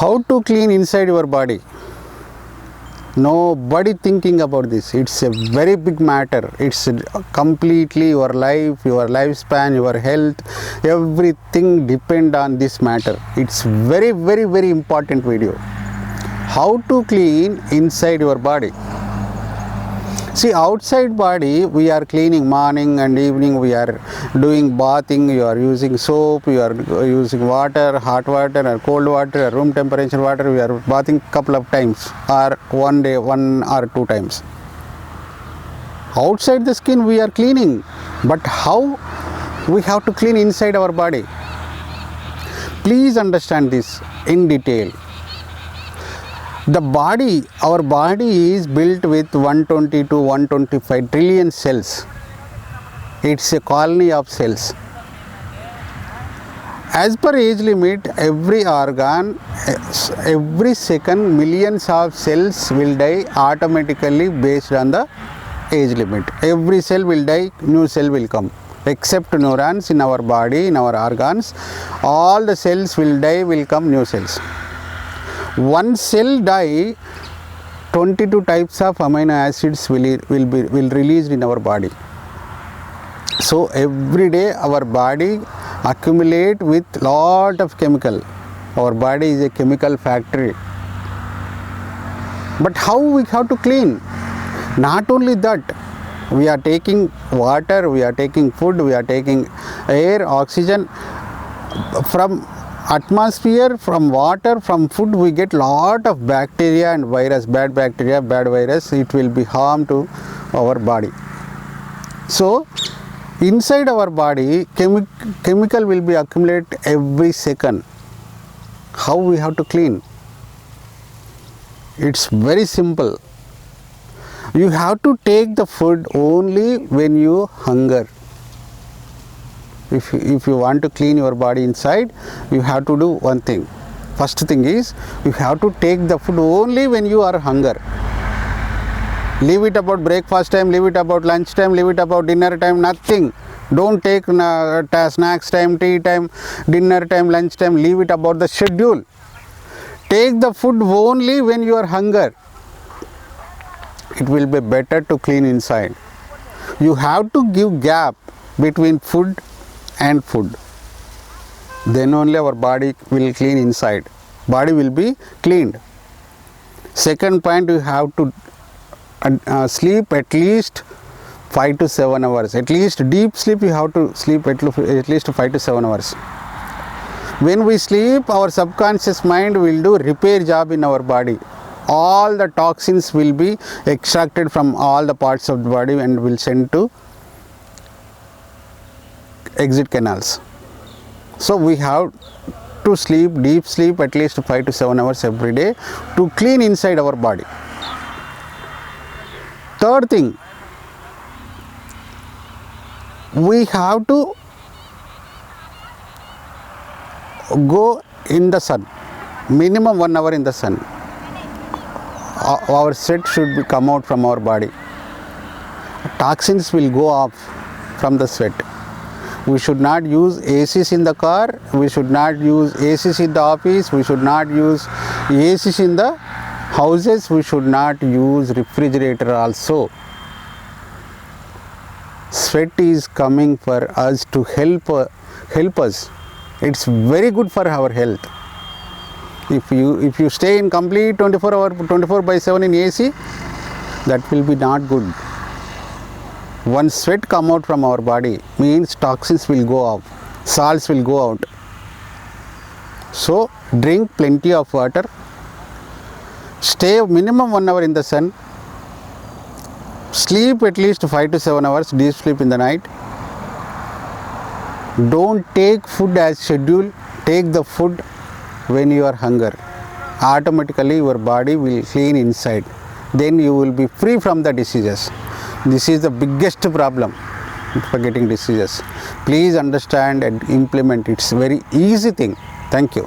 How to clean inside your body? Nobody thinking about this. It's a very big matter. It's completely your life, your lifespan, your health, everything depend on this matter. It's very, very, very important video. How to clean inside your body? See, outside body we are cleaning morning and evening, we are doing bathing, you are using soap, you are using water, hot water or cold water or room temperature water, we are bathing couple of times or one day, 1 or 2 times. Outside the skin we are cleaning, but how we have to clean inside our body? Please understand this in detail. The body, our body is built with 120 to 125 trillion cells. It's a colony of cells. As per age limit, every organ, every second, millions of cells will die automatically based on the age limit. Every cell will die, new cell will come. Except neurons in our body, in our organs, all the cells will die, will come new cells. One cell die, 22 types of amino acids will released in our body. So every day our body accumulate with lot of chemical. Our body is a chemical factory. But how we have to clean? Not only that, we are taking water, we are taking food, we are taking air, oxygen from atmosphere, from water, from food. We get lot of bacteria and virus, bad bacteria, bad virus. It will be harm to our body. So inside our body, chemical will be accumulate every second. How we have to clean? It's very simple. You have to take the food only when you hunger. If you want to clean your body inside, you have to do one thing. First thing is, you have to take the food only when you are hunger. Leave it about breakfast time, leave it about lunch time, leave it about dinner time, nothing. Don't take snacks time, tea time, dinner time, lunch time, leave it about the schedule. Take the food only when you are hunger. It will be better to clean inside. You have to give gap between food and food. Then only our body will clean inside. Body will be cleaned. Second point, you have to sleep at least 5 to 7 hours. At least deep sleep you have to sleep at least 5 to 7 hours. When we sleep, our subconscious mind will do repair job in our body. All the toxins will be extracted from all the parts of the body and will send to exit canals. So we have to sleep, deep sleep at least 5 to 7 hours every day to clean inside our body. Third thing, we have to go in the sun, minimum 1 hour in the sun. Our sweat should be come out from our body. Toxins will go off from the sweat. We should not use ACs in the car, we should not use ACs in the office, we should not use ACs in the houses, we should not use refrigerator also. Sweat is coming for us to help us. It's very good for our health. If you stay in complete 24/7 in AC, that will be not good. Once sweat come out from our body, means toxins will go off, salts will go out. So drink plenty of water, stay minimum 1 hour in the sun, sleep at least 5 to 7 hours, deep sleep in the night. Don't take food as schedule, take the food when you are hunger. Automatically your body will clean inside. Then you will be free from the diseases. This is the biggest problem for getting diseases. Please understand and implement. It's a very easy thing. Thank you.